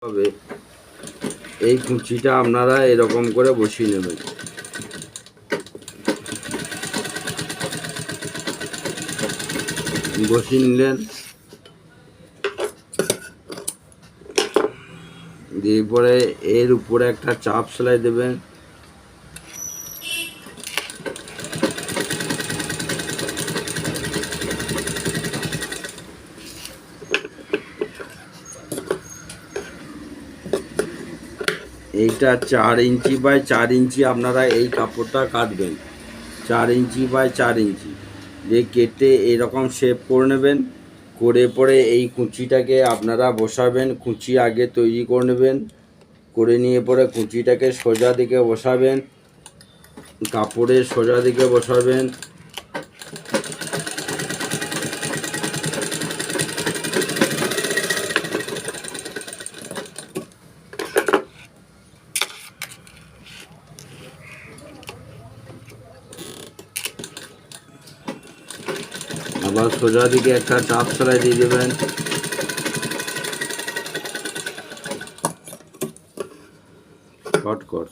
হবে এই কুচিটা আপনারা এরকম করে বসিয়ে নেবেন। বসিয়ে নিলেন, দিয়ে পরে এর উপরে একটা চাপ সেলাই দেবেন। এইটা 4 ইঞ্চি বাই 4 ইঞ্চি আপনারা এই কাপড়টা কাটবেন, 4 ইঞ্চি বাই 4 ইঞ্চি দিয়ে কেটে এরকম শেপ করে নেবেন। করে পরে এই কুচিটাকে আপনারা বসাবেন, কুচি আগে তৈরি করে নেবেন। করে নিয়ে পরে কুচিটাকে সোজা দিকে বসাবেন, কাপড়ের সোজা দিকে বসাবেন। আবার সোজা দিকে একটা চাপ সেলাই দিয়ে দেবেন। শর্ট কর